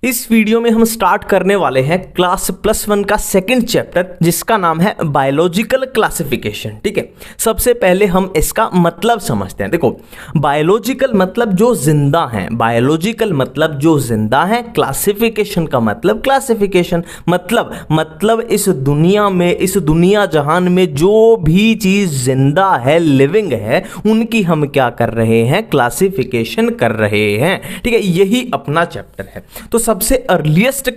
इस वीडियो में हम स्टार्ट करने वाले हैं क्लास +1 का सेकंड चैप्टर जिसका नाम है बायोलॉजिकल क्लासिफिकेशन। ठीक है, सबसे पहले हम इसका मतलब समझते हैं। देखो, बायोलॉजिकल मतलब जो जिंदा हैं, बायोलॉजिकल मतलब जो जिंदा हैं, क्लासिफिकेशन का मतलब क्लासिफिकेशन मतलब इस दुनिया में, इस दुनिया जहान में जो भी चीज जिंदा है, लिविंग है, उनकी हम क्या कर रहे हैं, क्लासिफिकेशन कर रहे हैं। ठीक है, यही अपना चैप्टर है। तो सबसे अर्लीस्ट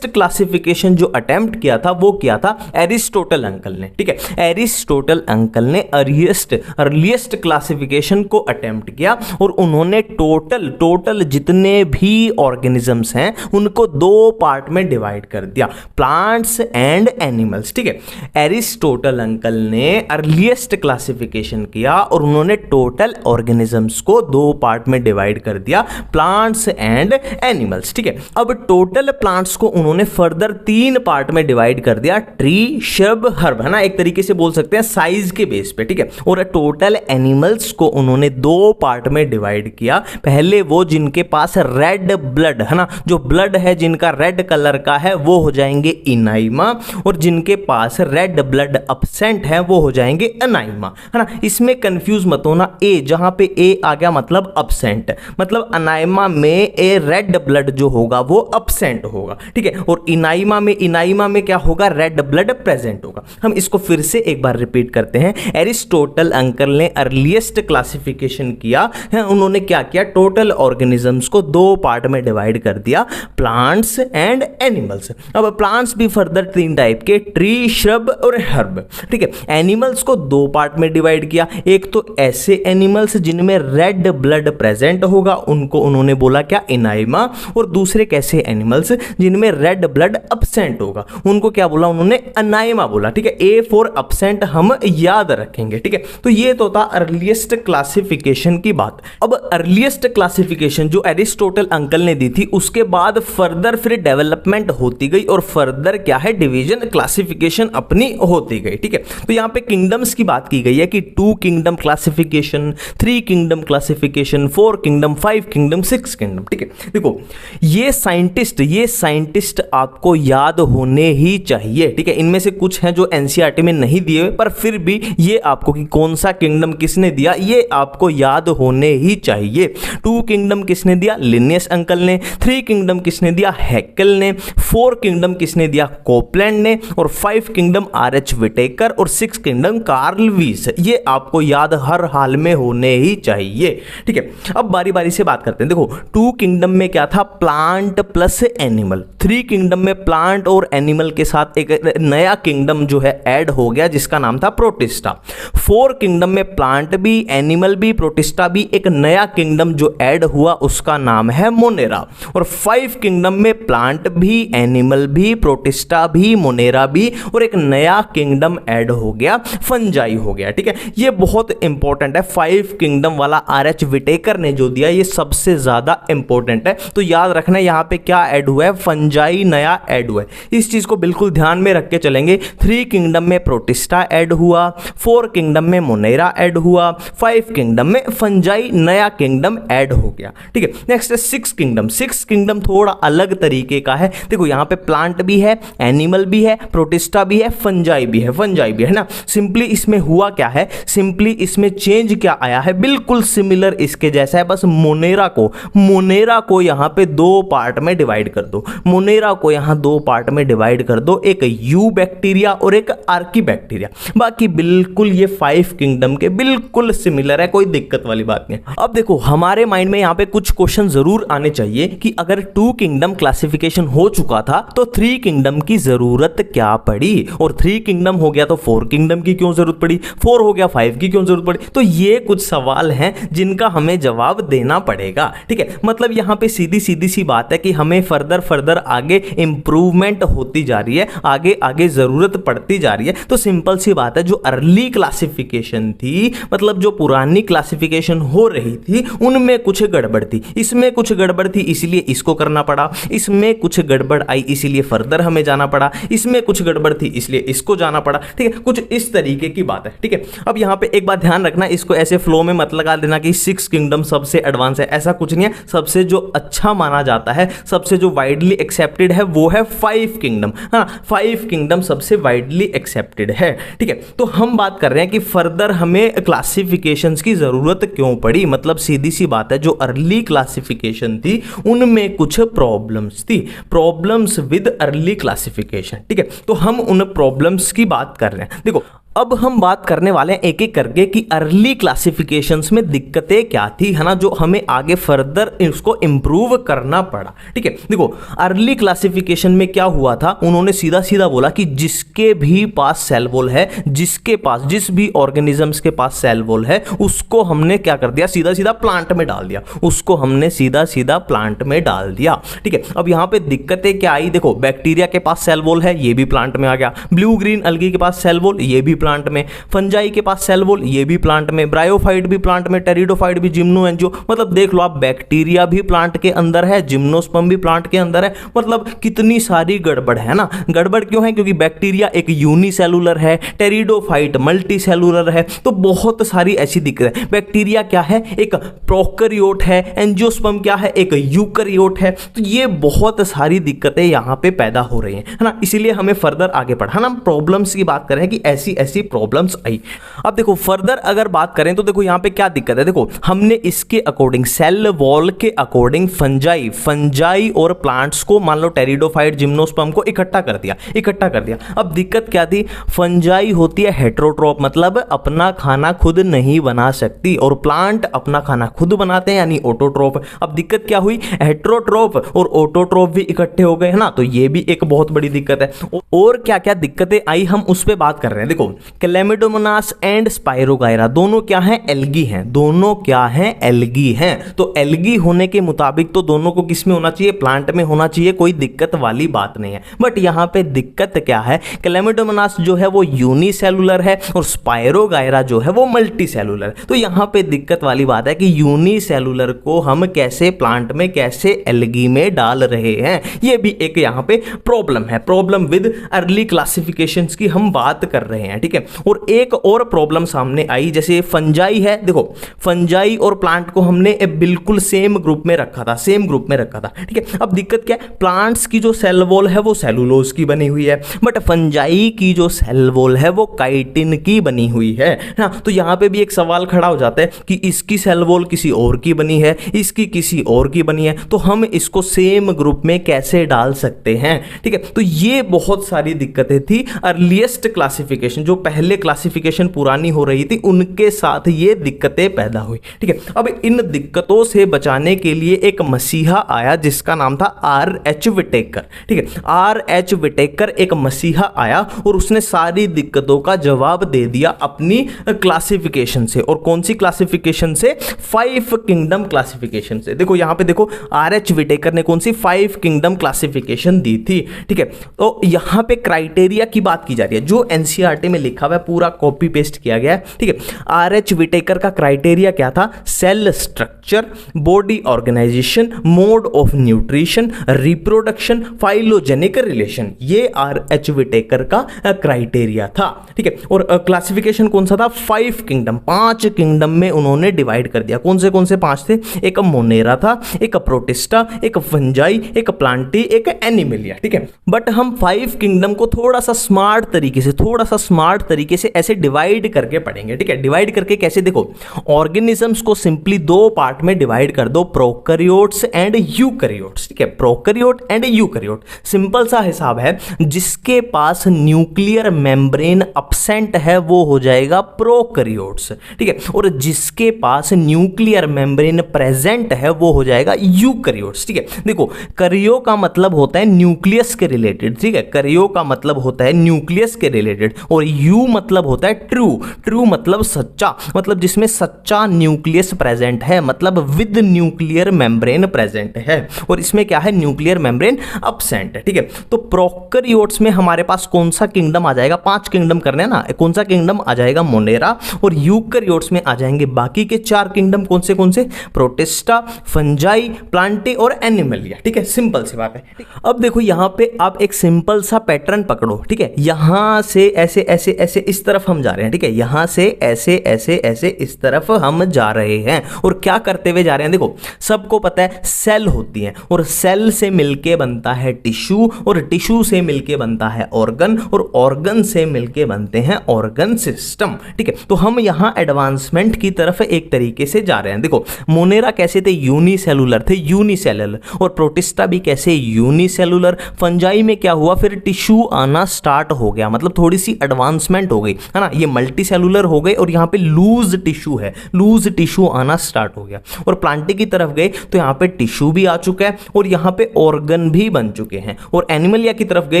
क्लासिफिकेशन जो अटेम्प्ट किया था वो किया था एरिस्टोटल अंकल ने। ठीक है, एरिस्टोटल अंकल ने अर्लीस्ट क्लासिफिकेशन को अटेम्प्ट किया और उन्होंने टोटल जितने भी ऑर्गेनिजम्स हैं उनको दो पार्ट में डिवाइड कर दिया, प्लांट्स एंड एनिमल्स। ठीक है, एरिस्टोटल अंकल ने अर्लीस्ट क्लासिफिकेशन किया और उन्होंने टोटल ऑर्गेनिजम्स को दो पार्ट में डिवाइड कर दिया, प्लांट्स एंड एनिमल्स। ठीक है, अब टोटल प्लांट्स को उन्होंने फर्दर 3 पार्ट में डिवाइड कर दिया, ट्री, श्रब, हर्ब, है ना, एक तरीके से बोल सकते हैं साइज के बेस पे। ठीक है, और टोटल एनिमल्स को उन्होंने 2 पार्ट में डिवाइड किया। पहले वो जिनके पास रेड ब्लड, है ना, जो ब्लड है जिनका रेड कलर का है वो हो जाएंगे इनाइमा, और जिनके पास रेड ब्लड अब्सेंट है वो हो जाएंगे अनाइमा, है ना। इसमें कंफ्यूज मत होना, ए जहां पे ए आ गया मतलब अब्सेंट, मतलब अनाइमा में ए रेड ब्लड जो होगा वो अब्सेंट होगा। ठीक है, और इनाइमा में क्या होगा, रेड ब्लड प्रेजेंट होगा। हम इसको फिर से एक बार रिपीट करते हैं। एरिस्टोटल अंकल ने अर्लीस्ट क्लासिफिकेशन किया है, उन्होंने क्या किया, टोटल ऑर्गेनिजम्स को 2 पार्ट में डिवाइड कर दिया, प्लांट्स एंड एनिमल्स। अब प्लांट्स भी फर्दर 3 टाइप के, ट्री, श्रब और हर्ब। ठीक है, एनिमल्स को 2 पार्ट में डिवाइड किया, एक तो ऐसे एनिमल्स जिनमें रेड ब्लड प्रेजेंट होगा उनको उन्होंने बोला क्या, इनाइमा, और दूसरे कैसे एनिमल्स जिनमें रेड ब्लड अब्सेंट होगा उनको क्या बोला उन्होंने, अनाइमा बोला। ठीक है, ए फॉर अब्सेंट हम याद रखेंगे। ठीक है, तो ये तो था अर्लीस्ट क्लासिफिकेशन की बात। अब अर्लीस्ट क्लासिफिकेशन जो एरिस्टोटल अंकल ने दी थी उसके बाद फर्दर फिर डेवलपमेंट होती गई और फर्दर क्या है, डिवीजन, क्लासिफिकेशन अपनी होती गई। ठीक है, तो यहां पे किंगडम्स की बात की गई है कि 2 kingdom classification, 3 kingdom classification, 4 kingdom, 5 kingdom, 6 kingdom. ठीक है, देखो ये साइंटिस्ट आपको याद होने ही चाहिए। ठीक है, इनमें से कुछ हैं जो एनसीईआरटी में नहीं दिए हुए, पर फिर भी ये आपको कि कौन सा किंगडम किसने दिया ये आपको याद होने ही चाहिए। 2 किंगडम किसने दिया, लिनियस अंकल ने, 3 किंगडम किसने दिया, हैकेल ने, 4 किंगडम किसने दिया, कोपलैंड ने, और 5 किंगडम आर.एच. विटेकर, और 6 किंगडम कार्ल वीस। ये आपको याद हर हाल में होने ही चाहिए। ठीक है, अब बारी बारी से बात करते हैं। देखो, 2 किंगडम में क्या था, प्लांट प्लस एनिमल। 3 किंगडम में प्लांट और एनिमल के साथ एक नया किंगडम जो है ऐड हो गया जिसका नाम था प्रोटिस्टा। 4 किंगडम में प्लांट भी, एनिमल भी, प्रोटिस्टा भी, एक नया किंगडम जो ऐड हुआ उसका नाम है मोनेरा। और 5 किंगडम में प्लांट भी, एनिमल भी, प्रोटिस्टा भी, मोनेरा भी, और एक नया किंगडम ऐड हो गया, फंजाई हो गया। ठीक है, ये बहुत इंपॉर्टेंट है। 5 किंगडम वाला आर.एच. विटेकर ने जो दिया ये सबसे ज्यादा इंपॉर्टेंट है, तो याद रखना यहां पे क्या ऐड हुआ है, फंजाई नया ऐड हुआ है। इस चीज को बिल्कुल ध्यान में रख के चलेंगे। 3 किंगडम में प्रोटिस्टा ऐड हुआ, 4 किंगडम में मोनेरा ऐड हुआ, 5 किंगडम में फंजाई नया किंगडम ऐड हो गया। ठीक है, नेक्स्ट है 6 किंगडम। 6 किंगडम थोड़ा अलग तरीके का है। देखो यहां पे प्लांट भी है, एनिमल भी है, प्रोटिस्टा भी है, फंजाई भी है ना। सिंपली इसमें हुआ क्या है, सिंपली इसमें चेंज क्या आया है, बिल्कुल सिमिलर इसके जैसा है, बस मोनेरा को यहां पे 2 पार्ट में डिवाइड कर दो, मोनेरा को यहां 2 पार्ट में डिवाइड कर दो, एक यू बैक्टीरिया और एक आर्की बैक्टीरिया। बाकी बिल्कुल ये 5 किंगडम के बिल्कुल सिमिलर है, कोई दिक्कत वाली बात नहीं। अब देखो हमारे माइंड में यहां पे कुछ क्वेश्चन जरूर आने चाहिए कि अगर 2 किंगडम क्लासिफिकेशन हो चुका था तो 3 किंगडम की जरूरत क्या पड़ी, और 3 किंगडम हो गया तो 4 किंगडम की क्यों जरूरत पड़ी, 4 हो गया 5 की क्यों जरूरत पड़ी। तो ये कुछ सवाल हैं जिनका हमें जवाब देना पड़ेगा। ठीक है, मतलब यहां पे सीधी सी बात है कि हमें फर्दर आगे इंप्रूवमेंट होती जा रही है, आगे जरूरत पड़ती जा रही है। तो सिंपल सी बात है, जो अर्ली क्लासिफिकेशन थी, मतलब जो पुरानी क्लासिफिकेशन हो रही थी, उनमें कुछ गड़बड़ थी, इसमें कुछ गड़बड़ थी इसलिए इसको करना पड़ा, इसमें कुछ गड़बड़ आई इसीलिए फर्दर हमें जाना पड़ा, इसमें कुछ गड़बड़ थी इसलिए इसको जाना पड़ा। ठीक है, कुछ इस तरीके की बात है। ठीक है, अब यहां पे एक बात ध्यान रखना, इसको ऐसे फ्लो में मत लगा देना कि 6 किंगडम सबसे एडवांस है, ऐसा कुछ नहीं है। सबसे जो अच्छा माना जाता है, सबसे जो वाइडली एक्सेप्टेड है वो है 5 किंगडम। हाँ, 5 किंगडम सबसे वाइडली एक्सेप्टेड है। ठीक है, तो हम बात कर रहे हैं कि फर्दर हमें क्लासिफिकेशंस की जरूरत क्यों पड़ी। मतलब सीधी सी बात है, जो अर्ली क्लासिफिकेशन थी उनमें कुछ प्रॉब्लम्स थी, प्रॉब्लम्स विद अर्ली क्लासिफिकेशन। ठीक है, तो हम उन प्रॉब्लम्स की बात कर रहे हैं। देखो, अब हम बात करने वाले हैं एक एक करके कि अर्ली क्लासिफिकेशंस में दिक्कतें क्या थी, है ना, जो हमें आगे फर्दर इसको इंप्रूव करना पड़ा। ठीक है, देखो अर्ली क्लासिफिकेशन में क्या हुआ था, उन्होंने सीधा सीधा बोला कि जिसके भी पास सेल वॉल है, जिसके पास जिस भी ऑर्गेनिजम्स के पास सेल वॉल है, उसको हमने क्या कर दिया, सीधा सीधा प्लांट में डाल दिया, उसको हमने सीधा सीधा प्लांट में डाल दिया। ठीक है, अब यहां पे दिक्कतें क्या आई, देखो बैक्टीरिया के पास सेल वॉल है, ये भी प्लांट में आ गया, ब्लू ग्रीन अलगी के पास सेल वॉल, ये भी प्लांट में, फंजाई के पास सेल वॉल, ये भी प्लांट में, ब्रायोफाइट भी प्लांट में, टेरिडोफाइट भी, जिम्नोएंजियो, मतलब देख लो आप, बैक्टीरिया भी प्लांट के अंदर है, जिम्नोस्पर्म भी प्लांट के अंदर है, मतलब कितनी सारी गड़बड़ है ना। गड़बड़ क्यों है, क्योंकि बैक्टीरिया एक यूनिसेलुलर है, टेरिडोफाइट मल्टी सेलुलर है, तो बहुत सारी ऐसी दिक्कत है। बैक्टीरिया क्या है, एक प्रोकैरियोट है, एंजियोस्पर्म क्या है, एक यूकैरियोट है, तो ये बहुत सारी दिक्कतें यहां पे पैदा हो रही हैं, है ना। इसीलिए हमें फर्दर आगे बढ़ा ना, प्रॉब्लम्स की बात करें कि ऐसी ऐसी प्रॉब्लम्स आई। अब देखो फर्दर अगर बात करें तो देखो यहां पे क्या दिक्कत है, देखो हमने इसके अकॉर्डिंग सेल वॉल के अकॉर्डिंग फंजाई और प्लांट्स को, मान लो टेरिडोफाइट जिम्नोस्पर्म को इकट्ठा कर दिया। अब दिक्कत क्या थी, फंजाई होती है हेटेरोट्रोफ, मतलब अपना खाना खुद नहीं बना सकती, और प्लांट अपना खाना खुद बनाते हैं यानी ऑटोट्रोफ। अब दिक्कत क्या हुई, हेटेरोट्रोफ और ऑटोट्रोफ भी इकट्ठे हो गए, है ना, तो ये भी एक बहुत बड़ी दिक्कत है। और क्या क्या दिक्कतें आई हम उस पर बात कर रहे हैं। देखो क्लेमिडोमोनास एंड स्पाइरोगायरा दोनों क्या हैं, एल्गी हैं, दोनों क्या हैं, एल्गी हैं। तो एल्गी होने के मुताबिक तो दोनों को किस में होना चाहिए, प्लांट में होना चाहिए, कोई दिक्कत वाली बात नहीं है। बट यहां पे दिक्कत क्या है, क्लेमिडोमोनास जो है वो यूनिसेलुलर है और स्पाइरोगायरा जो है वो मल्टी सेलुलर। तो यहां पे दिक्कत वाली बात है कि यूनिसेलुलर को हम कैसे प्लांट में, कैसे एल्गी में डाल रहे हैं, ये भी एक यहां पे प्रॉब्लम है। प्रॉब्लम विद अर्ली क्लासिफिकेशंस की हम बात कर रहे हैं। ठीक है, और एक और प्रॉब्लम सामने आई, जैसे फंजाई है, देखो फंजाई और प्लांट को हमने बिल्कुल सेम ग्रुप में रखा था, ठीक है। अब दिक्कत क्या है, प्लांट्स की जो सेल वॉल है वो सेलुलोज की बनी हुई है, बट फंजाई की जो सेल वॉल है वो काइटिन की बनी हुई है ना। तो यहां पे भी एक सवाल खड़ा हो जाता है कि इसकी सेल वॉल किसी और की बनी है, इसकी किसी और की बनी है, तो हम इसको सेम ग्रुप में कैसे डाल सकते हैं। ठीक है, तो ये बहुत सारी दिक्कतें थी अर्लीस्ट क्लासिफिकेशन, जो पहले क्लासिफिकेशन पुरानी हो रही थी उनके साथ ये दिक्कतें पैदा हुई। ठीक है, अब इन दिक्कतों से बचाने के लिए एक मसीहा आया जिसका नाम था R.H. विटेकर। ठीक है, R.H. विटेकर एक मसीहा आया और उसने सारी दिक्कतों का जवाब दे दिया अपनी क्लासिफिकेशन से। और कौन सी क्लासिफिकेशन से, 5 किंगडम क्लासिफिकेशन से। देखो यहां पे देखो R.H. विटेकर ने कौन सी 5 किंगडम क्लासिफिकेशन दी थी। ठीक है, तो यहां पे क्राइटेरिया की बात की जा रही है, जो एनसीईआरटी में लिखा हुआ है पूरा कॉपी पेस्ट किया गया है। ठीक है, R.H. विटेकर का क्राइटेरिया क्या था, cell structure, body organisation, mode of nutrition, reproduction, phylogenic relation, ये R.H. विटेकर का क्राइटेरिया था। ठीक है, और क्लासिफिकेशन कौन सा था, 5 किंगडम, 5 किंगडम में उन्होंने डिवाइड कर दिया। कौन से 5 थे, एक मोनेरा था, एक प्रोटिस्टा, एक फंजाई, एक प्लांटी, एक एनिमलिया। ठीक है, बट हम 5 किंगडम को थोड़ा सा स्मार्ट तरीके से ऐसे डिवाइड करके पढ़ेंगे। ठीक है, डिवाइड करके कैसे, देखो ऑर्गेनिजम्स को सिंपली 2 पार्ट में डिवाइड कर दो, प्रोकैरियोट्स एंड यूकैरियोट्स। ठीक है, प्रोकैरियोट एंड यूकैरियोट, सिंपल सा हिसाब है, जिसके पास न्यूक्लियर मेम्ब्रेन एब्सेंट है वो हो जाएगा प्रोकैरियोट्स। ठीक है, और जिसके पास न्यूक्लियर मेम्ब्रेन प्रेजेंट है वो हो जाएगा यूकैरियोट्स। ठीक है, देखो करियो का मतलब होता है न्यूक्लियस के रिलेटेड। ठीक है, करियो का मतलब होता है न्यूक्लियस के रिलेटेड, और यू मतलब होता है ट्रू मतलब सच्चा, मतलब जिसमें सच्चा न्यूक्लियस प्रेजेंट है, मतलब विद न्यूक्लियर मेम्ब्रेन प्रेजेंट है, और इसमें क्या है, न्यूक्लियर मेम्ब्रेन एब्सेंट है। ठीक है, तो प्रोकैरियोट्स में हमारे पास कौन सा किंगडम आ जाएगा, 5 किंगडम करने ना, कौन सा किंगडम आ जाएगा, मोनेरा, और यूकैरियोट्स में आ जाएंगे बाकी के 4 किंगडम, कौन से प्रोटिस्टा, फंजाई, प्लांटी और एनिमलिया। ठीक है, सिंपल सी बात है। अब देखो यहां पे आप एक सिंपल सा पैटर्न पकड़ो। ठीक है, यहां से ऐसे ऐसे ऐसे इस तरफ हम जा रहे हैं, ठीक है, यहां से ऐसे ऐसे ऐसे इस तरफ हम जा रहे हैं। और क्या करते हुए जा रहे हैं, देखो सबको पता है सेल होती है, और सेल से मिलके बनता है टिश्यू, और टिश्यू से मिलके बनता है ऑर्गन, और ऑर्गन से मिलके बनते हैं ऑर्गन सिस्टम, ठीक है। तो हम यहां एडवांसमेंट की तरफ एक तरीके से जा रहे हैं। देखो मोनेरा कैसे थे, यूनिसेलुलर थे, यूनिसेलुलर, और प्रोटिस्टा भी कैसे, यूनिसेलुलर। फंजाई में क्या हुआ, फिर टिश्यू आना स्टार्ट हो गया, मतलब थोड़ी सी एडवांसमेंट हो गई, है ना, ये मल्टी सेलुलर हो गए, और यहां पे लूज टिश्यू है, लूज टिश्यू आना स्टार्ट हो गया। और प्लांटी की तरफ गए तो यहां पे टिश्यू भी आ चुका है, और यहां पे ऑर्गन भी बन चुके हैं। और एनिमलिया की तरफ गए,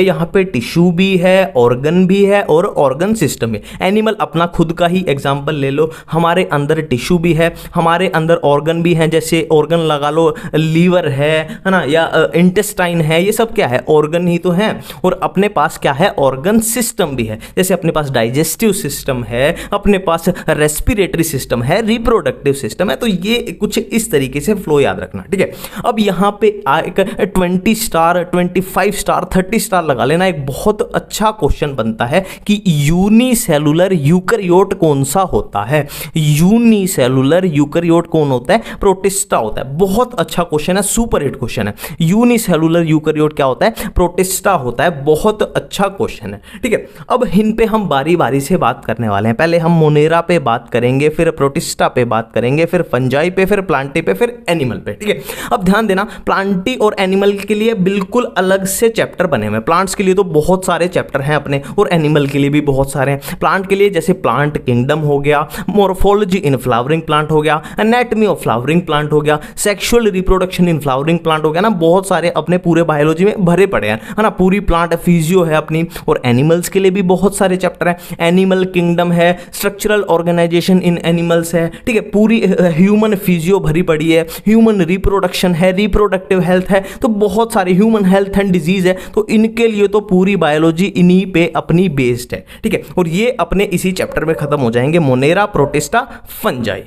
यहां पे टिश्यू भी है, ऑर्गन भी है, और ऑर्गन सिस्टम है। एनिमल अपना खुद का ही एग्जांपल ले लो, हमारे अंदर टिश्यू भी है, हमारे अंदर ऑर्गन भी है, जैसे ऑर्गन लगा लो, लीवर है ना, या इंटेस्टाइन है, ये सब क्या है, ऑर्गन ही तो है। और अपने पास क्या है, ऑर्गन सिस्टम भी है, जैसे अपने पास डाइजेस्टिव सिस्टम है, अपने पास रेस्पिरेटरी सिस्टम है, रिप्रोडक्टिव सिस्टम है। तो ये कुछ इस तरीके से फ्लो याद रखना, ठीक है। अब यहां पे एक 20 स्टार 25 स्टार 30 स्टार लगा लेना। एक बहुत अच्छा क्वेश्चन बनता है कि यूनिसेलुलर यूकैरियोट कौन सा होता है, यूनिसेलुलर यूकैरियोट कौन होता है, प्रोटिस्टा होता है। बहुत अच्छा क्वेश्चन है, सुपर हिट क्वेश्चन है। यूनिसेलुलर यूकैरियोट क्या होता है, प्रोटिस्टा होता है। बहुत अच्छा क्वेश्चन है, ठीक है। अब इन पे हम बारी बारी से बात करने वाले हैं। पहले हम मोनेरा पे बात करेंगे, फिर प्रोटिस्टा पे बात करेंगे, फिर फंजाई पे, फिर प्लांटी पे, फिर एनिमल पे, ठीक है। अब ध्यान देना, प्लांटी और एनिमल के लिए बिल्कुल अलग से चैप्टर बने हुए हैं। प्लांट्स के लिए तो बहुत सारे चैप्टर हैं अपने, और एनिमल के लिए भी बहुत सारे हैं। प्लांट के लिए जैसे प्लांट किंगडम हो गया, मोर्फोलॉजी इन फ्लावरिंग प्लांट हो गया, एनाटॉमी ऑफ फ्लावरिंग प्लांट हो गया, sexual reproduction in flowering plant हो गया ना, बहुत सारे अपने पूरे बायोलॉजी में भरे पड़े हैं, है ना, पूरी प्लांट फिजियो है अपनी। और एनिमल्स के लिए भी बहुत सारे चैप्टर हैं, एनिमल किंगडम है, स्ट्रक्चरल ऑर्गेनाइजेशन इन एनिमल्स है, ठीक है, पूरी ह्यूमन फिजियो भरी पड़ी है, ह्यूमन रिप्रोडक्शन है, रिप्रोडक्टिव हेल्थ है, तो बहुत सारे ह्यूमन हेल्थ एंड डिजीज है। तो इनके लिए तो पूरी बायोलॉजी इन्हीं पे अपनी बेस्ड है, ठीक है। और ये अपने इसी चैप्टर में खत्म हो जाएंगे, मोनेरा, प्रोटिस्टा, फंजाई,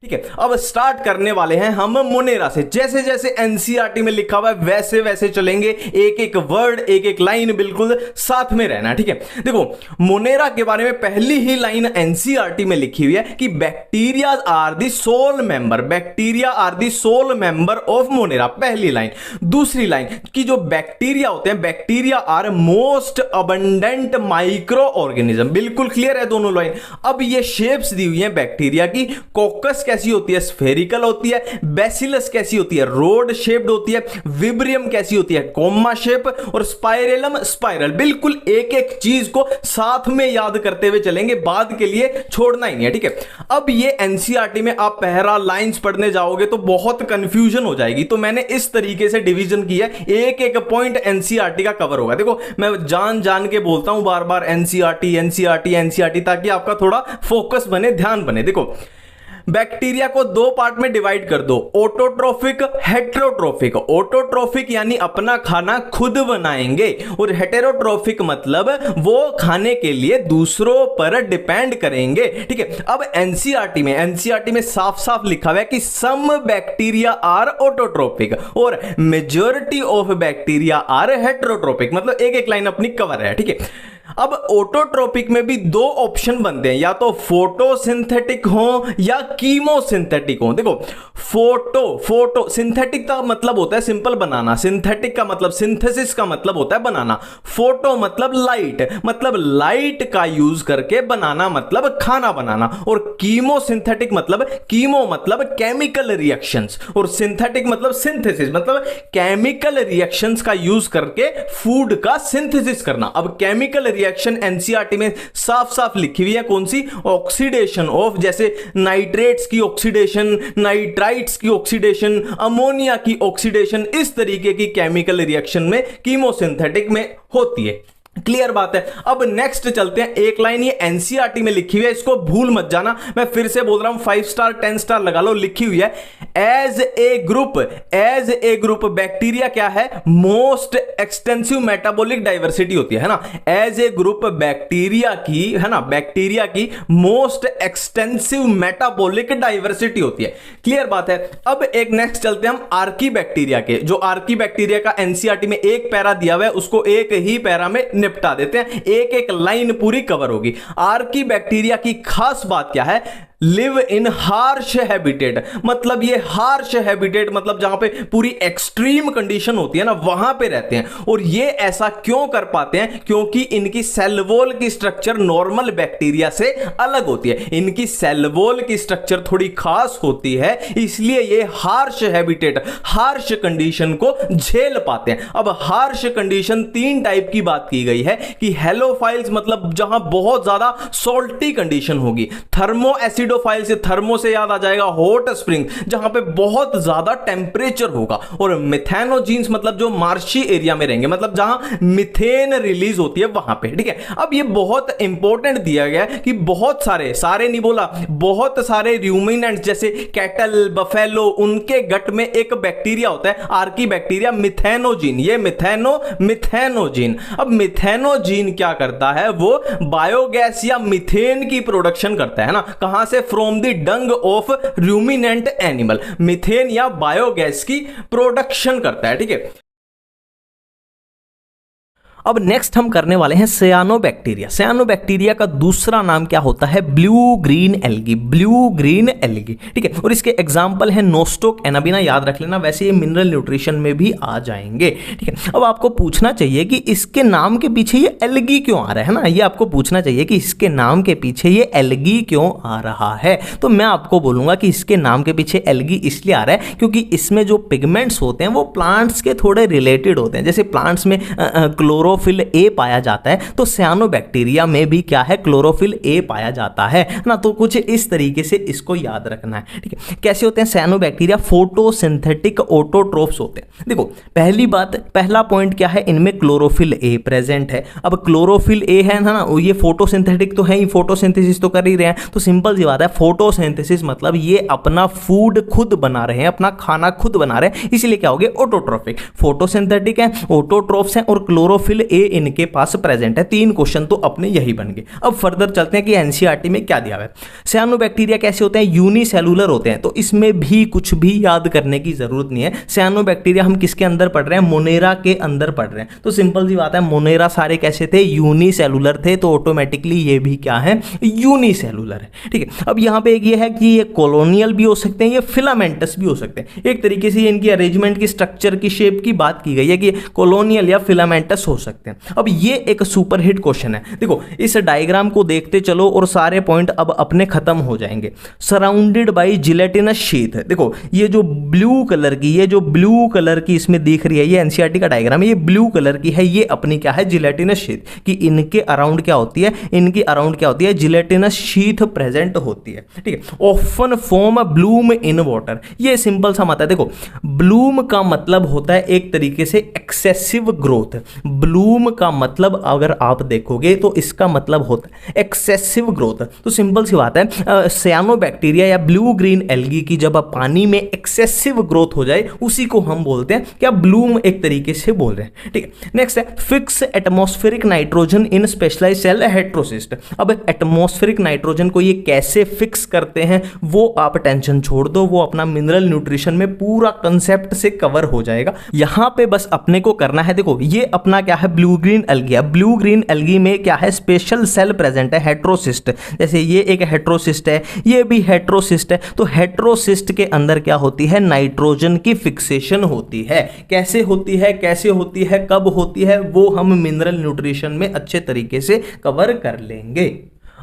ठीक है। अब स्टार्ट करने वाले हैं हम मोनेरा से। जैसे जैसे एनसीईआरटी में लिखा हुआ है वैसे वैसे चलेंगे, एक एक वर्ड एक एक लाइन बिल्कुल साथ में रहना, ठीक है। देखो मोनेरा के बारे में पहली ही लाइन एनसीईआरटी में लिखी हुई है कि bacteria are the sole member, bacteria are the sole member of Monera, पहली लाइन। दूसरी लाइन कि जो बैक्टीरिया होते हैं, bacteria are most abundant microorganism, बिल्कुल क्लियर है दोनों लाइन। अब ये शेप्स दी हुई है बैक्टीरिया की, कोकस कैसी होती है, स्फेरिकल होती है, बैसिलस कैसी होती है, रोड शेप्ड होती है, विब्रियम कैसी होती है, कोमा शेप, और स्पाइरेलम स्पाइरल। बिल्कुल एक एक चीज को साथ में याद करते हुए चलेंगे, बाद के लिए छोड़ना ही नहीं है, ठीक है। अब ये एनसीईआरटी में आप पैरा लाइंस पढ़ने जाओगे तो बहुत कंफ्यूजन हो जाएगी, तो मैंने इस तरीके से डिवीजन किया है, एक एक पॉइंट एनसीईआरटी का कवर होगा। देखो मैं जान जान के बोलता हूं बार बार एनसीईआरटी एनसीईआरटी एनसीईआरटी, ताकि आपका थोड़ा फोकस बने, ध्यान बने। देखो बैक्टीरिया को दो पार्ट में डिवाइड कर दो, ऑटोट्रोफिक, हेटेरोट्रोफिक। ऑटोट्रोफिक यानी अपना खाना खुद बनाएंगे, और हेटेरोट्रोफिक मतलब वो खाने के लिए दूसरों पर डिपेंड करेंगे, ठीक है। अब एनसीईआरटी में साफ साफ लिखा हुआ है कि सम बैक्टीरिया आर ऑटोट्रोफिक और majority of bacteria are heterotrophic, मतलब एक एक लाइन अपनी कवर है, ठीक है। अब ऑटोट्रोपिक में भी दो ऑप्शन बनते हैं, या तो फोटोसिंथेटिक हो या कीमोसिंथेटिक हो। देखो फोटो सिंथेटिक का मतलब होता है सिंपल बनाना, सिंथेटिक का मतलब सिंथेसिस का मतलब होता है बनाना, फोटो मतलब लाइट का यूज करके बनाना, मतलब खाना बनाना, और कीमोसिंथेटिक मतलब कीमो मतलब केमिकल रिएक्शंस, और सिंथेटिक मतलब सिंथेसिस मतलब केमिकल रिएक्शंस का यूज करके फूड का सिंथेसिस करना। अब केमिकल रिएक्शन एनसीईआरटी में साफ साफ लिखी हुई है, कौन सी, ऑक्सीडेशन ऑफ, जैसे नाइट्रेट्स की ऑक्सीडेशन, नाइट्राइट्स की ऑक्सीडेशन, अमोनिया की ऑक्सीडेशन, इस तरीके की केमिकल रिएक्शन में कीमोसिंथेटिक में होती है। क्लियर बात है। अब नेक्स्ट चलते हैं, एक लाइन ये एनसीईआरटी में लिखी हुई है, इसको भूल मत जाना, मैं फिर से बोल रहा हूं, 5 स्टार 10 स्टार लगा लो, लिखी हुई है एज ए ग्रुप बैक्टीरिया क्या है, मोस्ट एक्सटेंसिव मेटाबॉलिक डाइवर्सिटी होती है ना, एज ए ग्रुप बैक्टीरिया की, है ना, बैक्टीरिया की मोस्ट एक्सटेंसिव मेटाबॉलिक डाइवर्सिटी होती है। क्लियर बात है। अब एक नेक्स्ट चलते हैं हम आर्की बैक्टीरिया के, जो आर्की बैक्टीरिया का एनसीईआरटी में एक पैरा दिया हुआ है, उसको एक ही पैरा में निपटा निपटा देते हैं, एक एक लाइन पूरी कवर होगी। आर्की बैक्टीरिया की खास बात क्या है? लिव इन हार्श हैबिटेट, मतलब ये हार्श हैबिटेट मतलब जहां पे पूरी एक्सट्रीम कंडीशन होती है ना, वहां पे रहते हैं। और ये ऐसा क्यों कर पाते हैं? क्योंकि इनकी सेल वॉल की स्ट्रक्चर नॉर्मल बैक्टीरिया से अलग होती है, इनकी सेल वॉल की स्ट्रक्चर थोड़ी खास होती है, इसलिए ये हार्श हैबिटेट, हार्श कंडीशन को झेल पाते हैं। अब हार्श कंडीशन 3 टाइप की बात की गई है कि हेलोफाइल्स मतलब जहां बहुत ज्यादा सॉल्टी कंडीशन होगी, थर्मो एसिड से थर्मो से याद आ जाएगा हॉट स्प्रिंग, जहां पे बहुत ज्यादा टेंपरेचर होगा, और मिथेनोजीन्स मतलब जो मार्शी एरिया में रहेंगे, मतलब जहां मिथेन रिलीज होती है वहां पे। ठीक है, अब ये बहुत इंपॉर्टेंट दिया गया है कि बहुत सारे नहीं बोला, बहुत सारे रूमिनेंट्स जैसे कैटल, बफेलो, उनके गट में एक बैक्टीरिया होता है आर्की बैक्टीरिया मिथेनोजीन, ये मिथेनोजीन। अब मिथेनोजीन क्या करता है? वो बायोगैस या मिथेन की प्रोडक्शन करता है ना, कहां से? From the Dang of ruminant animal, methane या बायोगैस की प्रोडक्शन करता है। ठीक है, अब नेक्स्ट हम करने वाले हैं सियानोबैक्टीरिया। सियानोबैक्टीरिया का दूसरा नाम क्या होता है? Blue green algae, blue green algae. ठीक है, और इसके एग्जांपल है नोस्टोक, एनाबिना, याद रख लेना, वैसे ये मिनरल न्यूट्रिशन में भी आ जाएंगे। ठीक है, अब आपको पूछना चाहिए कि इसके नाम के पीछे ये एल्गी क्यों आ रहा है ना, ये आपको पूछना चाहिए कि इसके नाम के पीछे ये एल्गी क्यों आ रहा है। तो मैं आपको बोलूंगा कि इसके नाम के पीछे एल्गी इसलिए आ रहा है क्योंकि इसमें जो पिगमेंट्स होते हैं वो प्लांट्स के थोड़े रिलेटेड होते हैं। जैसे प्लांट्स में क्लोरोफिल ए पाया जाता है, तो सियानोबैक्टीरिया में भी क्या है? क्लोरोफिल ए पाया जाता है ना। तो कुछ इस तरीके से इसको याद रखना है। ठीक है, कैसे होते हैं सियानोबैक्टीरिया? फोटोसिंथेटिक ऑटोट्रोफ्स होते हैं। देखो पहला पॉइंट क्या है? इनमें क्लोरोफिल ए प्रेजेंट है। अब क्लोरोफिल ए है ना, ये फोटोसिंथेटिक तो है ही, फोटोसिंथेसिस तो कर ही रहे हैं, तो सिंपल सी बात है, फोटोसिंथेसिस मतलब ये अपना फूड खुद बना रहे हैं, अपना खाना खुद बना रहे हैं, इसलिए क्या हो गए? ऑटोट्रोफिक। फोटोसिंथेटिक है, ऑटोट्रोफ्स हैं, और क्लोरोफिल ए इनके पास प्रेजेंट है। 3 क्वेश्चन तो अपने यही बन गए। अब फर्दर चलते हैं कि एनसीईआरटी में क्या दिया हुआ है। सियानोबैक्टीरिया कैसे होते हैं? यूनिसेलुलर होते हैं, तो इसमें भी कुछ भी याद करने की जरूरत नहीं है। सियानोबैक्टीरिया हम किसके अंदर पढ़ रहे हैं? मोनेरा के अंदर पढ़ रहे हैं, तो सिंपल सी बात है, मोनेरा सारे कैसे थे? यूनिसेलुलर थे, तो ऑटोमेटिकली ये भी क्या है? यूनिसेलुलर है। ठीक है, अब यहां पे एक ये है कि ये कॉलोनियल भी हो सकते हैं, ये फिलामेंटस भी हो सकते हैं। एक तरीके से इनकी अरेंजमेंट की, स्ट्रक्चर की, शेप की बात की गई है कि कॉलोनियल या फिलामेंटस हो सकते हैं। अब ये एक सुपरहिट क्वेश्चन है। देखो इस डायग्राम को देखते चलो और सारे पॉइंट अब अपने खत्म हो जाएंगे। सराउंडेड बाय जिलेटिनस शीथ, देखो ये जो ब्लू कलर की इसमें दिख रही है, ये एनसीईआरटी का डायग्राम है, ये ब्लू कलर की है, ये अपनी क्या है? Gelatinous sheath. कि इनके अराउंड क्या होती है? इनकी अराउंड क्या होती है? जिलेटिनस शीथ प्रेजेंट होती है। ठीक है, often form Bloom in water, ये सिंपल सा मत है। देखो ब्लूम का मतलब होता है एक तरीके से एक्सेसिव ग्रोथ। ब्लूम का मतलब अगर आप देखोगे तो इसका मतलब होता है एक्सेसिव ग्रोथ। तो सिंपल सी बात है, सियानोबैक्टीरिया या ब्लू ग्रीन एल्गी की जब पानी में एक्सेसिव ग्रोथ हो जाए उसी को हम बोलते हैं क्या? ब्लूम एक तरीके से बोल रहे हैं। ठीक है, नेक्स्ट है fix atmospheric nitrogen in specialised cell heterocyst. अब एटमॉस्फेरिक नाइट्रोजन को ये कैसे फिक्स करते हैं वो आप टेंशन छोड़ दो, वो अपना मिनरल न्यूट्रिशन में पूरा कंसेप्ट से कवर हो जाएगा। यहां पे बस अपने को करना है, देखो ये अपना क्या है? Blue green algae. अब ब्लू ग्रीन एल्गी में क्या है? स्पेशल सेल प्रेजेंट है, हेट्रोसिस्ट। जैसे ये एक हेट्रोसिस्ट है, ये भी हेट्रोसिस्ट है, तो हेट्रोसिस्ट के अंदर क्या होती है? नाइट्रोजन की फिक्सेशन होती है। कैसे होती है, कब होती है, वो हम मिनरल न्यूट्रिशन में अच्छे तरीके से कवर कर लेंगे।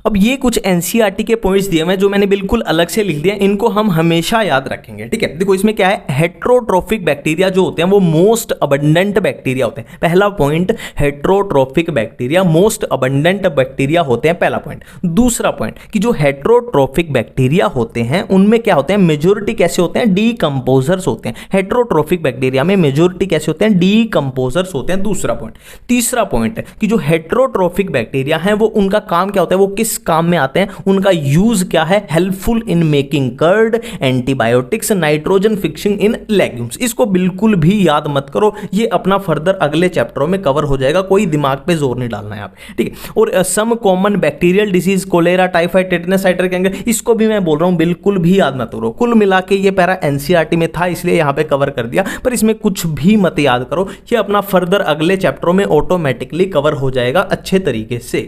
अब ये कुछ एनसीईआरटी के पॉइंट्स दिए हैं जो मैंने बिल्कुल अलग से लिख दिए, इनको हम हमेशा याद रखेंगे। ठीक है, देखो इसमें क्या है? हेट्रोट्रोफिक बैक्टीरिया जो होते हैं वो मोस्ट अबंडेंट बैक्टीरिया होते हैं। पहला point, heterotrophic bacteria most abundant bacteria होते हैं, पहला पॉइंट। दूसरा पॉइंट कि जो हेट्रोट्रोफिक बैक्टीरिया होते हैं उनमें क्या होते हैं? मेजोरिटी कैसे होते हैं? डीकंपोजर्स होते हैं। हेट्रोट्रोफिक बैक्टीरिया में मेजोरिटी कैसे होते हैं? डीकंपोजर्स होते हैं, दूसरा पॉइंट। तीसरा पॉइंट कि जो हेट्रोट्रोफिक बैक्टीरिया हैं वो उनका काम क्या होता है? वो किस काम में आते हैं, उनका यूज क्या है, helpful in making curd, antibiotics, nitrogen fixing in legumes. इसको बिल्कुल भी याद मत करो, ये अपना फर्दर अगले चैप्टरों में कवर हो जाएगा, कोई दिमाग पे जोर नहीं डालना है आप, ठीक है। और some common bacterial disease, cholera, typhoid, tetanus, citrus canker, इसको भी मैं बोल रहा हूं बिल्कुल भी याद मत करो। कुल मिला के ये पैरा एनसीईआरटी में था इसलिए यहां पे कवर कर दिया, पर इसमें कुछ भी मत याद करो, ये अपना फर्दर अगले चैप्टरों में ऑटोमेटिकली कवर हो जाएगा अच्छे तरीके से,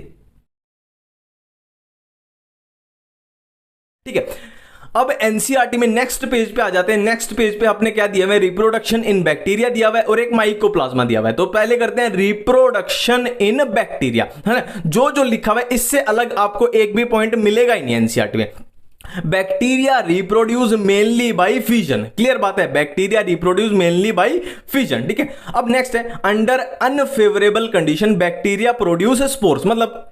ठीक है। अब एनसीईआरटी में नेक्स्ट पेज पे आ जाते हैं। नेक्स्ट पेज पे आपने क्या दिया हुआ है, रिप्रोडक्शन इन बैक्टीरिया दिया हुआ है और एक माइकोप्लाज्मा दिया हुआ है। तो पहले करते हैं रिप्रोडक्शन इन बैक्टीरिया, है ना। जो जो लिखा हुआ है इससे अलग आपको एक भी पॉइंट मिलेगा ही नहीं एनसीईआरटी में। Bacteria reproduce mainly by fission, clear बात है, bacteria reproduce mainly by fission, ठीक है। अब नेक्स्ट है under unfavourable condition bacteria produce spores, मतलब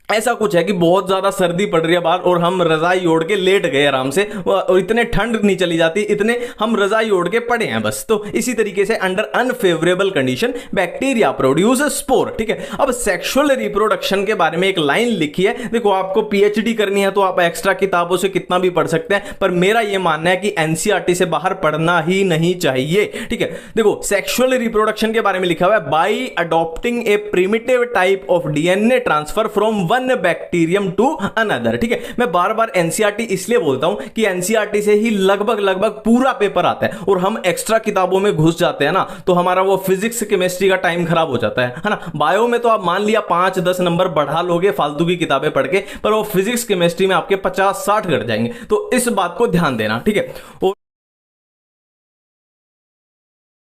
ऐसा कुछ है कि बहुत ज्यादा सर्दी पड़ रही है बाहर और हम रजाई ओढ़ के लेट गए आराम से, और इतने ठंड नहीं चली जाती, इतने हम रजाई ओढ़ के पड़े हैं बस। तो इसी तरीके से under unfavourable condition bacteria produce spore, ठीक है। अब सेक्सुअल रिप्रोडक्शन के बारे में एक लाइन लिखी है, देखो आपको पीएचडी करनी है तो आप एक्स्ट्रा किताबों से कितना भी पढ़ सकते हैं, पर मेरा यह मानना है कि एनसीईआरटी से बाहर पढ़ना ही नहीं चाहिए, ठीक है। देखो सेक्सुअल रिप्रोडक्शन के बारे में लिखा हुआ है by adopting a primitive type of DNA transfer from one bacterium to another, ठीक है। मैं बार बार एनसीईआरटी इसलिए बोलता हूं कि एनसीईआरटी से ही लगभग पूरा पेपर आता है और हम एक्स्ट्रा किताबों में घुस जाते हैं ना, तो हमारा वो फिजिक्स केमिस्ट्री का टाइम खराब हो जाता है ना। बायो में तो आप मान लिया 5-10 नंबर बढ़ा लोगे फालतू की किताबें पढ़ के, पर वो फिजिक्स केमिस्ट्री में आपके 50-60 घट जाएंगे, तो इस बात को ध्यान देना, ठीक है। और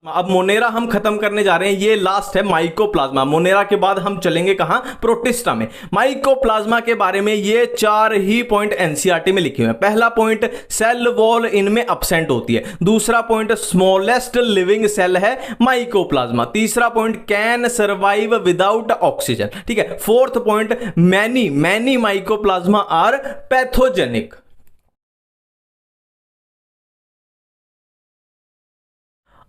अब मोनेरा हम खत्म करने जा रहे हैं, ये लास्ट है माइकोप्लाज्मा। मोनेरा के बाद हम चलेंगे कहां, प्रोटिस्टा में। माइकोप्लाज्मा के बारे में ये 4 ही पॉइंट एनसीईआरटी में लिखे हुए हैं। पहला पॉइंट सेल वॉल इनमें अब्सेंट होती है। दूसरा पॉइंट स्मॉलेस्ट लिविंग सेल है माइकोप्लाज्मा। तीसरा point can survive without oxygen, ठीक है। Fourth point many mycoplasma are pathogenic.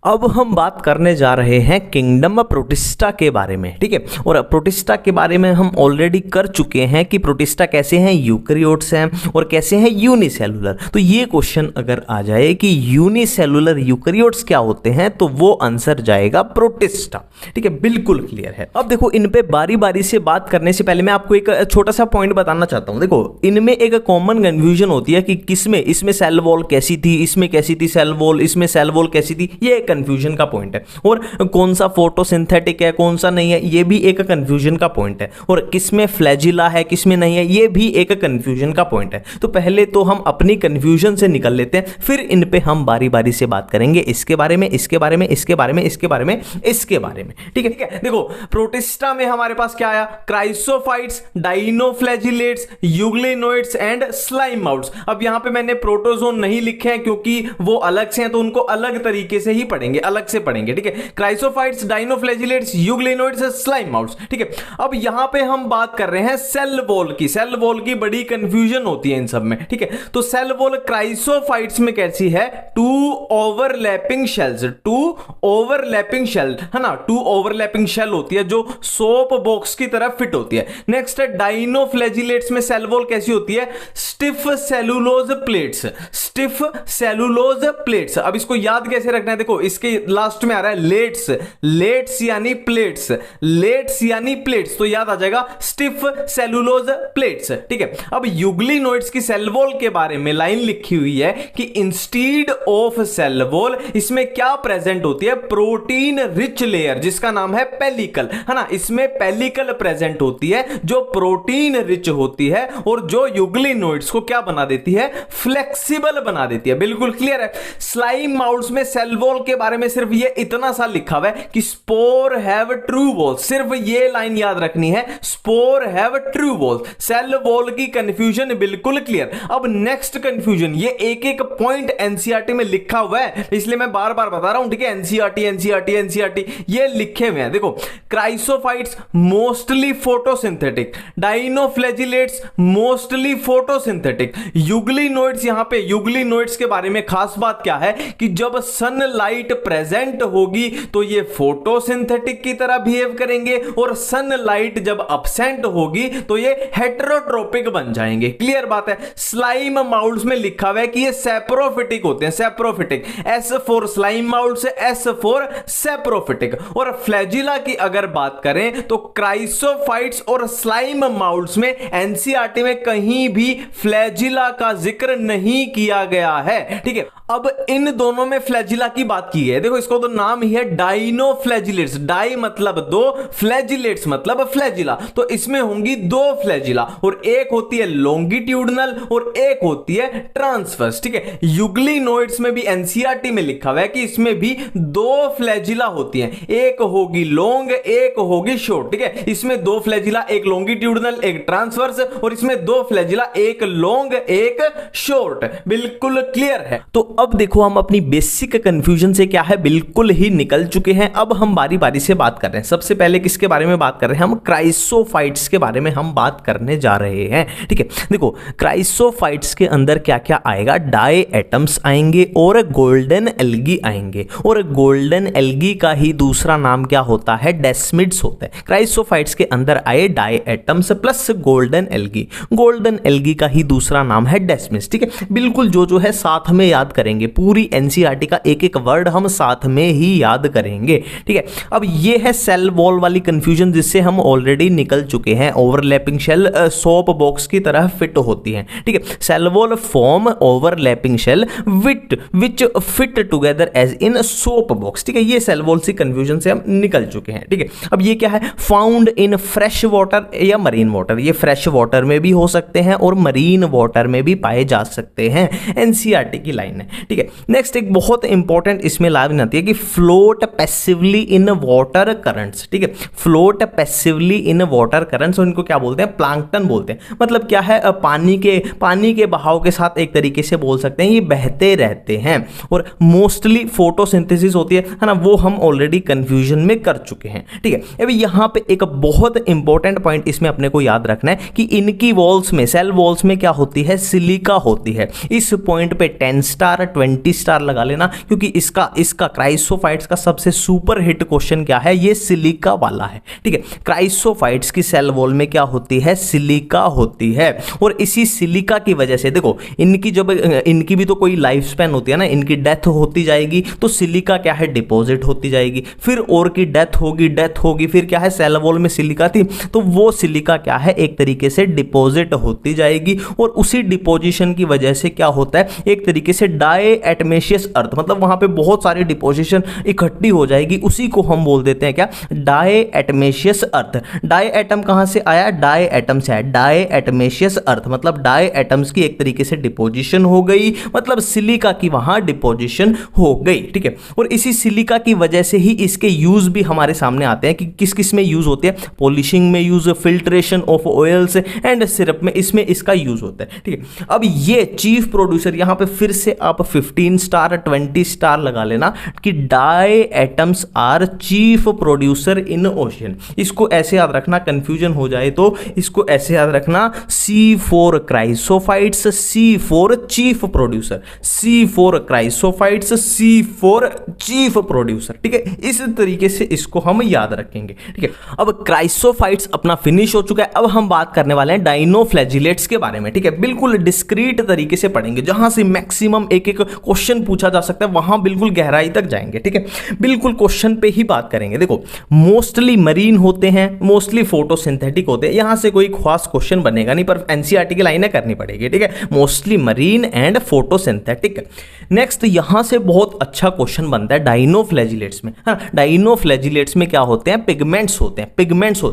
अब हम बात करने जा रहे हैं किंगडम प्रोटिस्टा के बारे में, ठीक है। और प्रोटिस्टा के बारे में हम ऑलरेडी कर चुके हैं कि प्रोटिस्टा कैसे हैं, यूकैरियोट्स हैं और कैसे हैं यूनिसेलुलर। तो ये क्वेश्चन अगर आ जाए कि यूनिसेलुलर यूकैरियोट्स क्या होते हैं, तो वो आंसर जाएगा प्रोटिस्टा, ठीक है, बिल्कुल क्लियर है। अब देखो इन पे बारी बारी से बात करने से पहले मैं आपको एक छोटा सा पॉइंट बताना चाहता हूं। देखो इनमें एक कॉमन कंफ्यूजन होती है कि किसमें, इसमें सेल वॉल कैसी थी, इसमें कैसी थी सेल वॉल, इसमें सेल वॉल कैसी थी, ये कंफ्यूजन का पॉइंट है। और कौन सा फोटोसिंथेटिक है कौन सा नहीं है, ये भी एक कंफ्यूजन का पॉइंट है। और किसमें फ्लैजिला है किसमें नहीं है, ये भी एक कंफ्यूजन का पॉइंट है। तो पहले तो हम अपनी कंफ्यूजन से निकल लेते हैं, फिर इन पे हम बारी बारी से बात करेंगे, इसके बारे में, इसके बारे में, इसके बारे में, इसके बारे में, इसके बारे में, ठीक है, ठीक है। देखो प्रोटिस्टा में हमारे पास क्या आया, chrysophytes, dinoflagellates, euglenoids and slime moulds. अब यहां पे मैंने प्रोटोजोन नहीं लिखे हैं क्योंकि वो अलग से हैं, तो उनको अलग तरीके से ही पढ़ेंगे, अलग से पढ़ेंगे, ठीक है। क्राइसोफाइट्स, डाइनोफ्लैजिलेट्स, यूग्लिनोइड्स, स्लाइम माउट्स, ठीक है। अब यहां पे हम बात कर रहे हैं सेल वॉल की। सेल वॉल की बड़ी कंफ्यूजन होती है इन सब में, ठीक है। तो सेल वॉल क्राइसोफाइट्स में कैसी है, 2 ओवरलैपिंग शेल्स, 2 ओवरलैपिंग शेल, है ना, 2 ओवरलैपिंग शेल होती है जो सोप बॉक्स की तरह फिट होती है। नेक्स्ट है डाइनोफ्लैजिलेट्स में सेल वॉल कैसी होती है, stiff cellulose plates, stiff cellulose plates. अब इसको याद कैसे रखना है, देखो इसके लास्ट में आ रहा है लेट्स, लेट्स यानी प्लेट्स, लेट्स यानी प्लेट्स, तो याद आ जाएगा स्टिफ सेलुलोज प्लेट्स, ठीक है। अब यूग्लिनोइड्स की सेल वॉल के बारे में लाइन लिखी हुई है कि इंस्टीड ऑफ सेल वॉल इसमें क्या प्रेजेंट होती है, प्रोटीन रिच लेयर जिसका नाम है पेलिकल, है ना। इसमें पेलिकल प्रेजेंट होती है जो प्रोटीन रिच होती है और जो यूग्लिनोइड्स को क्या बना देती है, फ्लेक्सिबल बना देती है, बिल्कुल क्लियर है। स्लाइम माउट्स में सेल वॉल के बारे में सिर्फ ये इतना सा लिखा हुआ है कि स्पोर हैव ट्रू वॉल, सिर्फ ये लाइन याद रखनी है, spore have true wall. Cell wall की कंफ्यूजन बिल्कुल क्लियर। अब नेक्स्ट कंफ्यूजन, ये एक एक पॉइंट एनसीईआरटी में लिखा हुआ है इसलिए मैं बार बार बता रहा हूं, ठीक है। एनसीईआरटी एनसीईआरटी एनसीईआरटी ये लिखे हुए हैं। देखो chrysophytes mostly photosynthetic, dinoflagellates mostly photosynthetic, euglenoids, यहां पे यूग्लिनोइड्स के बारे में खास बात क्या है कि जब सनलाइट प्रेजेंट होगी तो ये फोटोसिंथेटिक की तरह बिहेव करेंगे, और सनलाइट जब अब्सेंट होगी तो ये हेटेरोट्रोपिक बन जाएंगे। क्लियर बात है। स्लाइम माउल्ड्स में लिखा हुआ है कि ये सेप्रोफिटिक होते हैं, saprophytic, S for slime माउल्ड्स, S for saprophytic. और फ्लैजिला की अगर बात करें तो क्राइसोफाइट्स और स्लाइम माउल्ड्स में एनसीईआरटी में कहीं भी फ्लैजिला का जिक्र नहीं किया गया है। ठीक है, अब इन दोनों में फ्लैजिला की बात की है। देखो इसको तो नाम ही है डाइनोफ्लैजिलेट्स, डाई मतलब दो, फ्लैजिलेट्स मतलब फ्लैजिला, तो इसमें होंगी दो फ्लैजिला, और एक होती है लॉन्गिट्यूडनल और एक होती है ट्रांसवर्स। ठीक है, यूग्लिनोइड्स में भी एनसीईआरटी में लिखा हुआ है कि इसमें भी दो फ्लैजिला होती हैं, एक होगी लॉन्ग एक होगी शॉर्ट। ठीक है, इसमें दो फ्लैजिला, एक लॉन्गिट्यूडनल एक ट्रांसवर्स, और इसमें दो फ्लैजिला, एक लॉन्ग एक शॉर्ट। बिल्कुल क्लियर है। तो अब देखो हम अपनी बेसिक कंफ्यूजन से क्या है बिल्कुल ही निकल चुके हैं। अब हम बारी बारी से बात कर रहे हैं। सबसे पहले किसके बारे में बात कर रहे हैं? हम क्राइसोफाइट्स के बारे में हम बात करने जा रहे हैं। ठीक है, देखो क्राइसोफाइट्स के अंदर क्या क्या आएगा? डाई एटम्स आएंगे और गोल्डन एल्गी आएंगे, और गोल्डन एल्गी का ही दूसरा नाम क्या होता है? डेस्मिड्स होता है। क्राइसोफाइट्स के अंदर आए diatoms plus golden algae, golden algae का ही दूसरा नाम है डेस्मिड्स। ठीक है, बिल्कुल जो है साथ में याद करेंगे, पूरी एनसीईआरटी का एक एक वर्ड हम साथ में ही याद करेंगे। ठीक है, अब ये है सेल वॉल वाली कंफ्यूजन जिससे हम ऑलरेडी निकल चुके हैं। ओवरलैपिंग शेल सोप बॉक्स की तरह फिट होती है। ठीक है, cell wall form overlapping shell which fit together as in soap box. ठीक है, ये सेल वॉल सी कंफ्यूजन से हम निकल चुके हैं। ठीक है, अब ये क्या है? फाउंड इन फ्रेश वाटर या मरीन वाटर। ये फ्रेश वाटर में भी हो सकते हैं और मरीन वाटर में भी पाए जा सकते हैं, एनसीईआरटी की लाइन है। ठीक है, नेक्स्ट एक बहुत इंपॉर्टेंट इसमें लाइन आती है कि float passively in water currents. ठीक है, float passively in water currents, और इनको क्या बोलते हैं? प्लैंकटन बोलते हैं। मतलब क्या है? पानी के बहाव के साथ एक तरीके से बोल सकते हैं ये बहते रहते हैं, और मोस्टली फोटोसिंथेसिस होती है ना, वो हम ऑलरेडी कंफ्यूजन में कर चुके हैं। ठीक है, अभी यहां पे एक बहुत इंपॉर्टेंट पॉइंट इसमें अपने को याद रखना है कि इनकी वॉल्स में, सेल वॉल्स में क्या होती है? सिलिका होती है। इस पॉइंट पे 10 स्टार 20 स्टार लगा लेना, क्योंकि इसका क्राइसोफाइट्स का सबसे सुपर हिट क्वेश्चन क्या है? ये सिलिका वाला है। ठीक है, क्राइसोफाइट्स की सेल वॉल में क्या होती है? सिलिका होती है, और इसी सिलिका की वजह से देखो इनकी भी तो कोई लाइफ स्पैन होती है ना, इनकी डेथ होती जाएगी तो सिलिका क्या है? डिपॉजिट होती जाएगी, फिर और की डेथ होगी, फिर क्या है? सेल वॉल में सिलिका थी तो वो सिलिका क्या है? एक तरीके से डिपॉजिट होती जाएगी, और उसी डिपोजिशन की वजह से क्या होता है? एक तरीके से डाई एटमेशियस अर्थ, मतलब वहां पे बहुत सारी डिपोजिशन इकट्ठी हो जाएगी, उसी को हम बोल देते हैं क्या? डाई एटमेशियस अर्थ। डाई एटम कहां से आया? डाई एटम से आया। डाई एटमेशियस अर्थ मतलब डाई एटम्स की एक तरीके से डिपोजिशन हो गई, मतलब सिलिका की वहां डिपोजिशन हो गई। ठीक है, और इसी सिलिका की वजह से ही इसके यूज भी हमारे सामने आते हैं कि किस किस में यूज होते हैं? पॉलिशिंग में use, filtration of oils and syrup में इसमें इसका यूज होता है। ठीक है, अब ये चीफ प्रोड्यूसर, यहां पे फिर से आप 15 स्टार 20 स्टार लगा लेना कि diatoms are chief producer in ocean. इसको ऐसे याद रखना, कंफ्यूजन हो जाए तो इसको ऐसे याद रखना, C4 chrysophytes, C4 chief producer, C4 chrysophytes, C4 chief producer. ठीक है, इस तरीके से इसको हम याद रखेंगे। ठीक है, अब क्राइसोफाइट्स अपना फिनिश हो चुका है। अब हम बात करने वाले हैं डाइनोफ्लैजिलेट्स के बारे में। ठीक है, बिल्कुल डिस्क्रीट तरीके से पढ़ेंगे, जहां से मैक्सिमम एक एक क्वेश्चन पूछा जा सकता है वहां बिल्कुल गहराई तक जाएंगे। ठीक है, बिल्कुल क्वेश्चन पे ही बात करेंगे। देखो मोस्टली मरीन होते हैं, मोस्टली फोटोसिंथेटिक होते हैं, यहां से कोई खास क्वेश्चन बनेगा नहीं, पर एनसीईआरटी की लाइनें करनी पड़ेगी। ठीक है, mostly marine and photosynthetic. Next यहां से बहुत अच्छा क्वेश्चन बनता है डाइनोफ्लैजिलेट्स में। हाँ, डाइनोफ्लैजिलेट्स में क्या होते हैं? पिगमेंट्स होते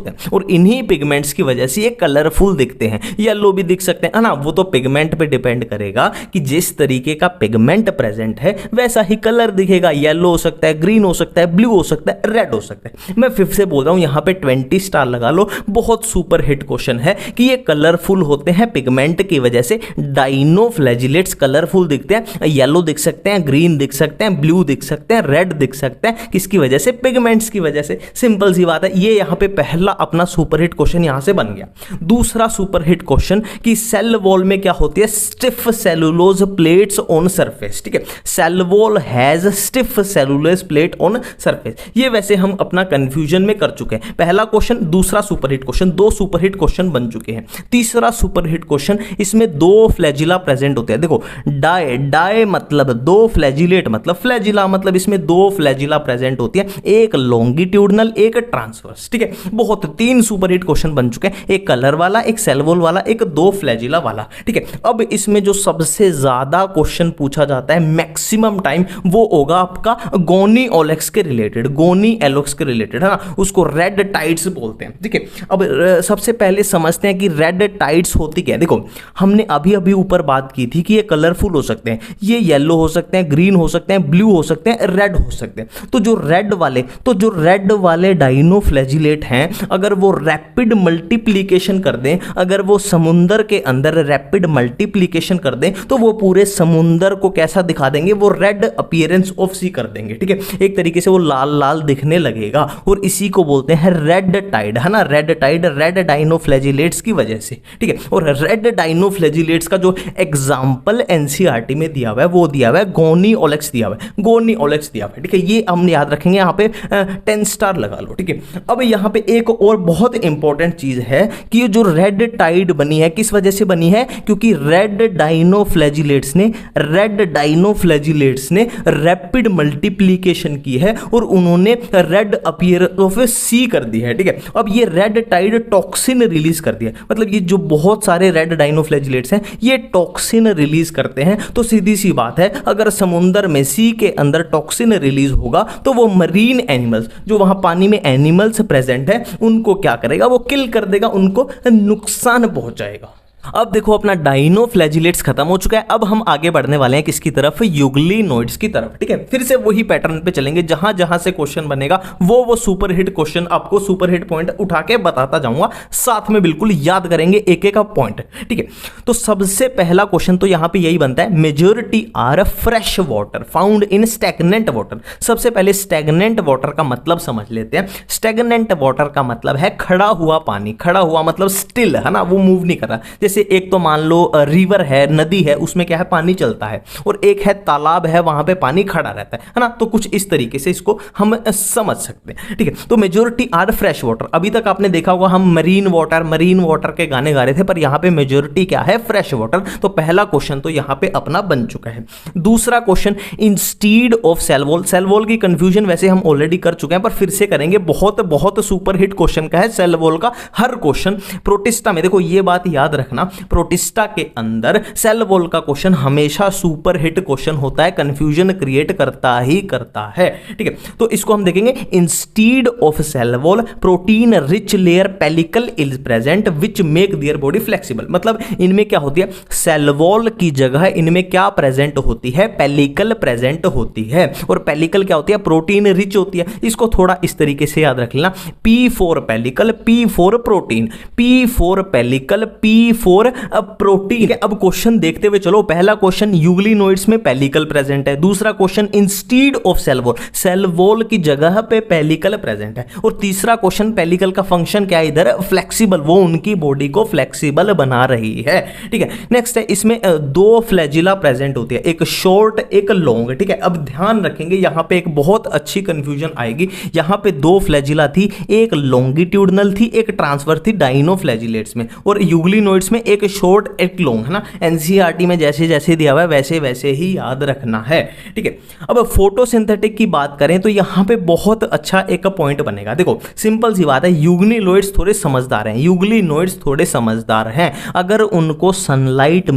हैं, और इन्हीं पिगमेंट्स की वजह से ये कलरफुल दिखते हैं, येलो भी दिख सकते हैं ना। वो तो पिगमेंट पे डिपेंड करेगा कि जिस तरीके का पिगमेंट प्रेजेंट है वैसा ही कलर दिखेगा, येलो हो सकता है, ग्रीन हो सकता है, ब्लू हो सकता है, रेड हो सकता है। मैं फिर से बोल रहा हूं, यहां पे 20 स्टार लगा लो, बहुत सुपर हिट क्वेश्चन है कि ये कलरफुल होते हैं पिगमेंट की वजह से। डाइनोफ्लैजिलेट्स कलरफुल दिखते हैं, येलो दिख सकते हैं, ग्रीन दिख सकते हैं, ब्लू दिख सकते हैं, रेड दिख सकते हैं, किसकी वजह से? पिगमेंट्स की वजह से। सिंपल सी बात है, ये यहां पे पहला अपना सुपरहिट क्वेश्चन यहां से बन गया। दूसरा सुपरहिट क्वेश्चन कि सेल वॉल में क्या होती है? Stiff cellulose plates on surface, ठीक है। Cell wall has stiff cellulose plate on surface. ये वैसे हम अपना कंफ्यूजन में कर चुके हैं। पहला क्वेश्चन, दूसरा सुपरहिट क्वेश्चन, दो सुपरहिट क्वेश्चन बन चुके हैं। तीसरा सुपरहिट क्वेश्चन, इसमें दो फ्लैजिला प्रेजेंट होते हैं। देखो डाई, डाई मतलब दो, फ्लैजिलेट मतलब फ्लैजिला, मतलब इसमें दो फ्लैजिला प्रेजेंट होती है, एक लॉन्गिट्यूडनल एक ट्रांसवर्स, ठीक है। बहुत, तीन सुपरहिट क्वेश्चन बन चुके हैं, एक कलर वाला, एक सेल वॉल वाला, एक दो फ्लैजिला वाला, ठीक है। अब इसमें जो सबसे ज्यादा क्वेश्चन पूछा जाता है मैक्सिमम टाइम, वो होगा आपका गोनी ओलेक्स के रिलेटेड, गोनी एलोक्स के रिलेटेड, है ना, उसको रेड टाइड्स बोलते हैं, ठीक है। अब सबसे पहले समझते हैं कि रेड टाइड्स होती क्या है। देखो हमने अभी अभी ऊपर बात की थी कि ये कलरफुल हो सकते हैं, ये येलो हो सकते हैं, ग्रीन हो सकते हैं, ब्लू हो सकते हैं, रेड हो सकते हैं। तो जो रेड वाले डाइनोफ्लैजिलेट हैं, अगर वो रैपिड मल्टीप्लिकेशन कर दें, अगर वो समुंदर के अंदर रैपिड मल्टीप्लिकेशन कर दें, तो वो पूरे समुंदर को कैसा दिखा देंगे, वो रेड अपीयरेंस ऑफ सी कर देंगे, ठीक है। एक तरीके से वो लाल लाल दिखने लगेगा, और इसी को बोलते हैं रेड टाइड, है ना, रेड टाइड, रेड डाइनोफ्लैजिलेट्स की वजह से, ठीक है। और रेड डाइनोफ्लैजिलेट्स का जो एग्जांपल एनसीईआरटी में दिया हुआ है, वो दिया हुआ है गोनी ओलेक्स दिया हुआ है, गोनी ओलेक्स दिया हुआ है, ठीक है। ये हम याद रखेंगे, यहाँ पे 10 स्टार लगा लो, ठीक है। अब यहाँ पे एक और बहुत इंपॉर्टेंट चीज है कि ये जो रेड टाइड बनी है, किस वजह से बनी है, क्योंकि रेड डाइनोफ्लैजिलेट्स ने रैपिड मल्टीप्लिकेशन की है और उन्होंने रेड अपीयरेंस ऑफ सी कर दी है, ठीक है। अब ये रेड टाइड टॉक्सिन रिलीज कर दिया, मतलब ये जो बहुत सारे रेड डाइनोफ्लैजिलेट्स हैं, ये टॉक्सिन रिलीज करते हैं। तो सीधी सी बात है, अगर समुद्र में, सी के अंदर टॉक्सिन रिलीज होगा, तो वो मरीन एनिमल्स, जो वहां पानी में एनिमल्स प्रेजेंट है, उनको क्या करेगा, वो किल कर देगा, उनको नुकसान पहुंचाएगा। अब देखो अपना डाइनोफ्लैजिलेट्स खत्म हो चुका है, अब हम आगे बढ़ने वाले हैं किसकी तरफ, यूग्लिनोइड्स की तरफ, ठीक है। फिर से वही पैटर्न पे चलेंगे, जहां जहां से क्वेश्चन बनेगा वो सुपरहिट क्वेश्चन, आपको सुपरहिट पॉइंट उठा के बताता जाऊंगा, साथ में बिल्कुल याद करेंगे एक एक का पॉइंट, ठीक है। तो सबसे पहला क्वेश्चन तो यहां पे यही बनता है, majority are fresh water found in stagnant water. सबसे पहले स्टैग्नेंट वाटर का मतलब समझ लेते हैं। स्टैग्नेंट वाटर का मतलब है खड़ा हुआ पानी, खड़ा हुआ मतलब स्टिल, है ना, वो मूव नहीं कर रहा। जैसे एक तो मान लो रिवर है, नदी है, उसमें क्या है, पानी चलता है, और एक है तालाब है, वहां पे पानी खड़ा रहता है ना। तो कुछ इस तरीके से इसको हम समझ सकते हैं, ठीक है। तो मेजॉरिटी आर फ्रेश वाटर। अभी तक आपने देखा होगा हम मरीन वाटर के गाने गा रहे थे, पर यहां पे मेजॉरिटी क्या है, फ्रेश वाटर। तो पहला क्वेश्चन तो यहां पे अपना बन चुका है। दूसरा question, instead of cell wall. Cell wall की कंफ्यूजन वैसे हम ऑलरेडी कर चुके हैं, पर फिर से करेंगे, बहुत बहुत सुपरहिट क्वेश्चन का है सेल वॉल का हर क्वेश्चन। प्रोटिस्टा में देखो ये बात याद रखना, प्रोटिस्टा के अंदर सेल वॉल का क्वेश्चन हमेशा सुपर हिट क्वेश्चन होता है, कंफ्यूजन क्रिएट करता ही करता है, ठीक है। तो इसको हम देखेंगे, instead of cell wall protein rich layer pellicle is present which make their body flexible. मतलब इनमें क्या होती है, सेल वॉल की जगह इनमें क्या प्रेजेंट होती है, पेलिकल प्रेजेंट होती है। और पेलिकल क्या होती है, प्रोटीन रिच होती है। इसको थोड़ा इस तरीके से याद रख लेना, P4 pellicle, P4 protein, P4 pellicle, P4 protein. अब क्वेश्चन देखते हुए चलो। पहला क्वेश्चन, यूग्लिनोइड्स में पेलिकल प्रेजेंट है। दूसरा question, instead of cell wall, cell wall की जगह पे पेलिकल प्रेजेंट है। और तीसरा क्वेश्चन, पेलिकल का फंक्शन क्या है इधर, फ्लेक्सिबल, वो उनकी बॉडी को फ्लेक्सिबल बना रही है, ठीक है। नेक्स्ट है, इसमें दो फ्लैजिला प्रेजेंट होती है, एक शॉर्ट एक लॉन्ग, ठीक है। अब ध्यान रखेंगे, यहां पे एक बहुत अच्छी कंफ्यूजन आएगी। यहां पे दो फ्लैजिला थी, एक लॉन्गिट्यूडनल थी, एक ट्रांसफर थी डाइनोफ्लैजिलेट्स में, और यूग्लिनोइड्स में एक शॉर्ट एक लॉन्ग, है ना। एनसीईआरटी में जैसे जैसे दिया हुआ है वैसे वैसे ही याद रखना है, ठीक है। अब फोटोसिंथेटिक की बात करें तो यहां पे बहुत अच्छा एक पॉइंट बनेगा। देखो सिंपल सी बात है, यूग्लिनोइड्स थोड़े समझदार हैं, यूग्लिनोइड्स थोड़े समझदार हैं। अगर उनको सनलाइट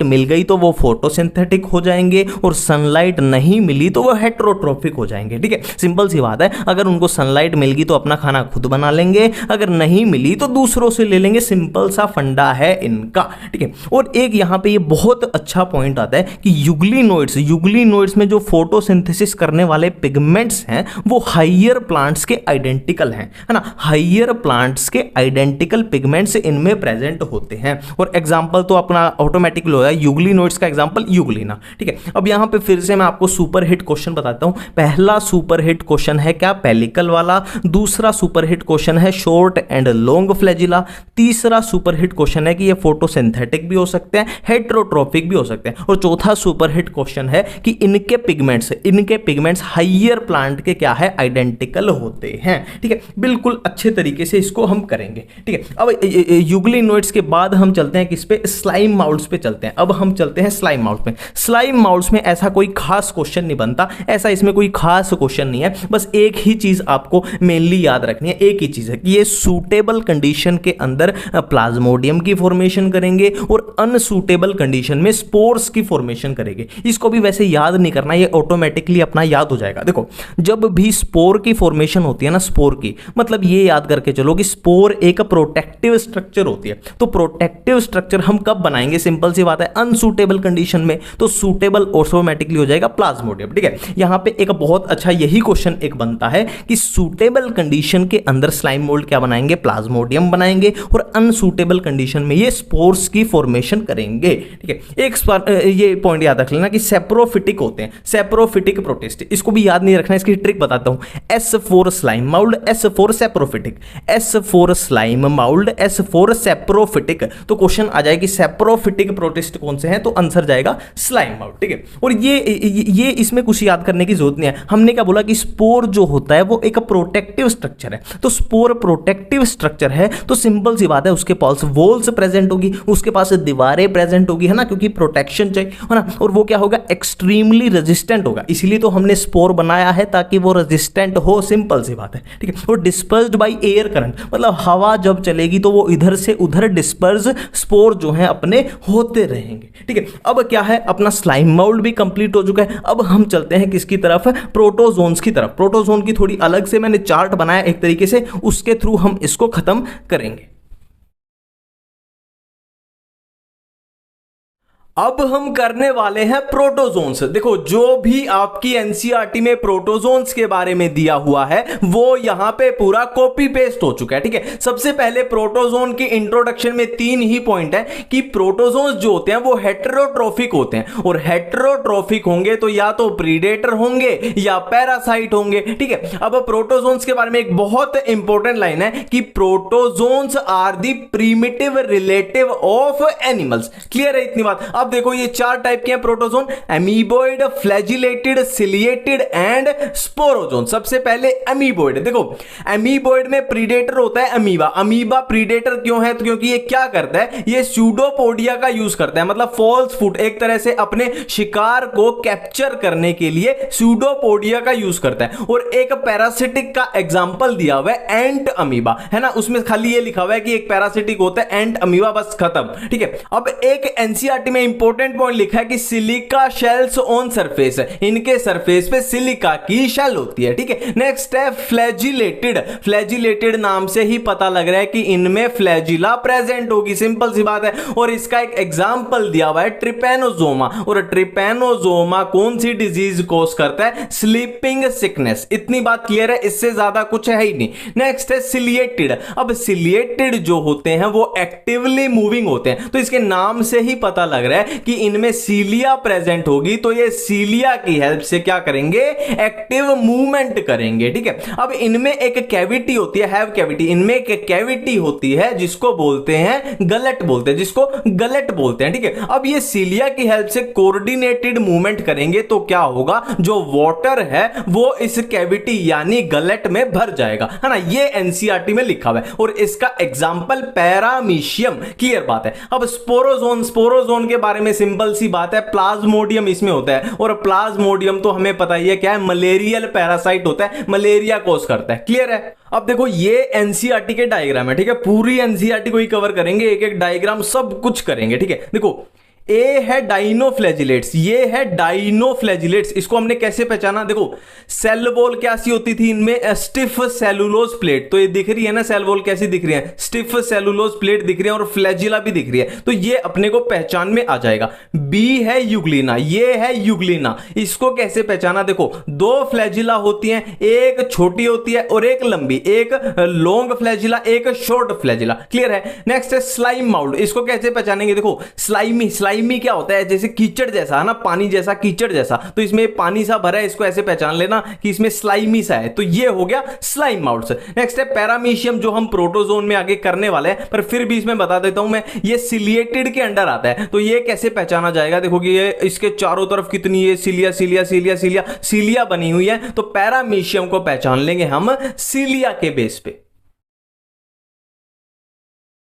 मिल गई, तो वो फोटोसिंथेटिक हो जाएंगे, और सनलाइट नहीं मिली तो वो हेटेरोट्रोफिक हो जाएंगे, ठीक है। सिंपल सी बात है, अगर उनको सनलाइट मिल गई तो अपना खाना खुद बना लेंगे, अगर नहीं मिली तो दूसरों से ले लेंगे। सिंपल सा फंडा है इनका, ठीक है। और एक यहां पे ये बहुत अच्छा पॉइंट आता है कि यूग्लिनोइड्स में जो फोटोसिंथेसिस करने वाले पिगमेंट्स हैं वो हाइयर प्लांट्स के आइडेंटिकल हैं, है ना। हाइयर प्लांट्स के आइडेंटिकल पिगमेंट्स इनमें प्रेजेंट होते हैं। और एग्जांपल तो अपना ऑटोमेटिकली हो जाए, यूग्लिनोइड्स का एग्जांपल यूग्लिना, ठीक है। अब यहां पे फिर से मैं आपको सुपर हिट क्वेश्चन बताता हूं। पहला सुपर हिट क्वेश्चन है क्या, पेलिकल वाला। दूसरा सुपर हिट क्वेश्चन है शॉर्ट एंड लॉन्ग फ्लैजिला। तीसरा तीसरा सुपरहिट क्वेश्चन है कि ये फोटोसिंथेटिक भी हो सकते हैं, हेट्रोट्रोफिक भी हो सकते हैं। और चौथा सुपरहिट क्वेश्चन है कि इनके पिगमेंट्स हाइयर प्लांट के क्या है, आइडेंटिकल होते हैं। ठीक है, बिल्कुल अच्छे तरीके से इसको हम करेंगे। ठीक है, अब यूग्लिनोइड्स के बाद हम चलते हैं किस पे, स्लाइम माउल्ट्स पे चलते हैं। अब हम चलते हैं स्लाइम माउल्ट्स में। स्लाइम माउल्ट्स में ऐसा कोई खास क्वेश्चन नहीं बनता, ऐसा इसमें कोई खास क्वेश्चन नहीं है। बस एक ही चीज आपको मेनली याद रखनी है, एक ही चीज है कि ये सूटेबल कंडीशन के अंदर प्लाज्मोडियम की फॉर्मेशन करेंगे और अनसूटेबल कंडीशन में स्पोर्स की फॉर्मेशन करेंगे। इसको भी वैसे याद नहीं करना, ये ऑटोमेटिकली अपना याद हो जाएगा। देखो, जब भी स्पोर की फॉर्मेशन होती है ना, स्पोर की मतलब ये याद करके चलो कि स्पोर एक प्रोटेक्टिव स्ट्रक्चर होती है। तो प्रोटेक्टिव स्ट्रक्चर हम कब बनाएंगे, सिंपल सी बात है, अनसूटेबल कंडीशन में। तो सूटेबल ऑटोमेटिकली हो जाएगा प्लाज्मोडियम। ठीक है, यहां पे एक बहुत अच्छा यही क्वेश्चन एक बनता है कि सूटेबल कंडीशन के अंदर स्लाइम मोल्ड क्या बनाएंगे, प्लाज्मोडियम बनाएंगे, और अनसूटेबल कंडीशन में ये स्पोर्स की फॉर्मेशन करेंगे। ठीक है, एक ये पॉइंट याद रख लेना कि सेप्रोफिटिक होते हैं, सेप्रोफिटिक प्रोटिस्ट। इसको भी याद नहीं रखना, इसकी ट्रिक बताता हूं। S for slime mould, S for saprophytic, S for slime mould, S for saprophytic. तो क्वेश्चन आ जाए कि सेप्रोफिटिक प्रोटिस्ट कौन से हैं, तो आंसर जाएगा स्लाइम माउल्ड। ठीक है, और ये इसमें कुछ याद करने की जरूरत नहीं है। हमने क्या बोला कि स्पोर जो होता है वो एक प्रोटेक्टिव स्ट्रक्चर है। तो स्पोर प्रोटेक्टिव स्ट्रक्चर है तो सिंपल सी बात है, उसके पास वॉल्स प्रेजेंट होगी, उसके पास दीवारें प्रेजेंट होगी, है ना, क्योंकि प्रोटेक्शन चाहिए, है ना। और वो क्या होगा, एक्सट्रीमली रेजिस्टेंट होगा। इसलिए तो हमने स्पोर बनाया है ताकि वो रेजिस्टेंट हो, सिंपल सी बात है। ठीक है, और डिस्पर्स्ड बाय एयर करंट, मतलब हवा जब चलेगी तो वो इधर से उधर डिस्पर्स स्पोर जो है अपने होते रहेंगे। ठीक है, अब क्या है, अपना स्लाइम माउल्ड भी कंप्लीट हो चुका है। अब हम चलते हैं किसकी तरफ, प्रोटोजोन्स की तरफ। प्रोटोजोन की थोड़ी अलग से मैंने चार्ट बनाया एक तरीके से, उसके थ्रू हम इसको खत्म करेंगे। अब हम करने वाले हैं प्रोटोजोन्स। देखो, जो भी आपकी एनसीईआरटी में प्रोटोजोन्स के बारे में दिया हुआ है वो यहां पे पूरा कॉपी पेस्ट हो चुका है। ठीक है, सबसे पहले प्रोटोजोन के इंट्रोडक्शन में 3 ही पॉइंट है कि प्रोटोजोन्स जो होते हैं वो हेटेरोट्रोफिक होते हैं, और हेटेरोट्रोफिक होंगे तो या तो प्रीडेटर होंगे या पैरासाइट होंगे। ठीक है, अब प्रोटोजोन्स के बारे में एक बहुत इंपॉर्टेंट लाइन है कि protozoans are the primitive relative of animals. Clear है इतनी बात। अब देखो, ये 4 टाइप के हैं protozoan, amoeboid, flagellated, ciliated and sporozoan. सबसे पहले एमीबोइड। देखो, एमीबोइड में प्रीडेटर होता है अमीबा। अमीबा प्रीडेटर क्यों है, तो क्योंकि ये क्या करता है, ये स्यूडोपोडिया का यूज करता है, मतलब फॉल्स फूट, एक तरह से अपने शिकार को कैप्चर करने के लिए स्यूडोपोडिया का यूज करता है। और एक पैरासिटिक का एग्जांपल दिया हुआ है एंट अमीबा, है ना, उसमें खाली ये लिखा हुआ है कि एक पैरासिटिक होता है एंट अमीबा, बस खत्म। ठीक है, अब एक एनसीईआरटी में इंपॉर्टेंट पॉइंट लिखा है कि सिलिका शेल्स ऑन सरफेस, इनके सरफेस पे सिलिका की शेल होती है। ठीक है, नेक्स्ट है फ्लैजिलेटेड। फ्लैजिलेटेड नाम से ही पता लग रहा है कि इनमें फ्लैजिला प्रेजेंट होगी, सिंपल सी बात है। और इसका एक एग्जांपल दिया हुआ है ट्रिपैनोजोमा, और ट्रिपैनोजोमा कौन सी डिजीज कॉज करता है, स्लीपिंग सिकनेस। इतनी बात क्लियर है, इससे ज्यादा कुछ है ही नहीं। नेक्स्ट है सिलिएटेड। अब सिलिएटेड जो होते हैं वो एक्टिवली मूविंग होते हैं, तो इसके नाम से ही पता लग रहा है कि इनमें सीलिया प्रेजेंट होगी, तो ये सीलिया की हेल्प से क्या करेंगे, एक्टिव मूवमेंट करेंगे। ठीक है, अब इनमें एक कैविटी होती है, हैव कैविटी, इनमें एक कैविटी होती है जिसको बोलते हैं गलट बोलते हैं, जिसको गलट बोलते हैं। ठीक है, अब ये सीलिया की हेल्प से कोऑर्डिनेटेड मूवमेंट करेंगे तो क्या होगा, जो वाटर है वो इस कैविटी यानी गलट में भर जाएगा, है ना। ये एनसीईआरटी में लिखा हुआ है और इसका एग्जांपल पैरामीशियम। क्लियर बात है। अब स्पोरोजोन, स्पोरोजोन के बारे में सिंपल सी बात है, प्लाज्मोडियम इसमें होता है, और प्लाज्मोडियम तो हमें पता ही है क्या है, मलेरियल पैरासाइट होता है, मलेरिया कॉज करता है। क्लियर है। अब देखो, ये एनसीईआरटी के डायग्राम है। ठीक है, पूरी एनसीईआरटी को ही कवर करेंगे, एक एक डायग्राम सब कुछ करेंगे। ठीक है, देखो, ए है डाइनोफ्लैजिलेट्स, ये है डाइनोफ्लैजिलेट्स। इसको हमने कैसे पहचाना, देखो सेल वॉल कैसी होती थी इनमें, स्टिफ सेलुलोज प्लेट। तो ये दिख रही है ना, सेल वॉल कैसी दिख रही है, स्टिफ सेलुलोज प्लेट दिख रही है, और फ्लैजिला भी दिख रही है, तो ये अपने को पहचान में आ जाएगा। बी है यूग्लिना, ये है यूग्लिना। इसको कैसे पहचाना, देखो 2 फ्लैजिला होती हैं, एक छोटी होती है और एक लंबी, एक लॉन्ग फ्लैजिला, एक शॉर्ट फ्लैजिला। क्लियर है। नेक्स्ट है स्लाइम माउल्ड, इसको कैसे पहचानेंगे, देखो स्लाइमी, स्लाइमी स्लाइमी क्या होता है, जैसे कीचड़ जैसा है ना, पानी जैसा, कीचड़ जैसा, तो इसमें पानी सा भरा है, इसको ऐसे पहचान लेना कि इसमें स्लाइमी सा है, तो ये हो गया स्लाइम माउट्स। नेक्स्ट है पैरामीशियम, जो हम प्रोटोजोन में आगे करने वाले हैं, पर फिर भी इसमें बता देता हूं मैं, ये सिलिएटेड के अंडर आता है, तो ये कैसे पहचाना जाएगा, देखो कि ये इसके चारों तरफ कितनी है सीलिया सीलिया सीलिया सीलिया सीलिया बनी हुई है, तो पैरामीशियम को पहचान लेंगे हम सीलिया के बेस पे।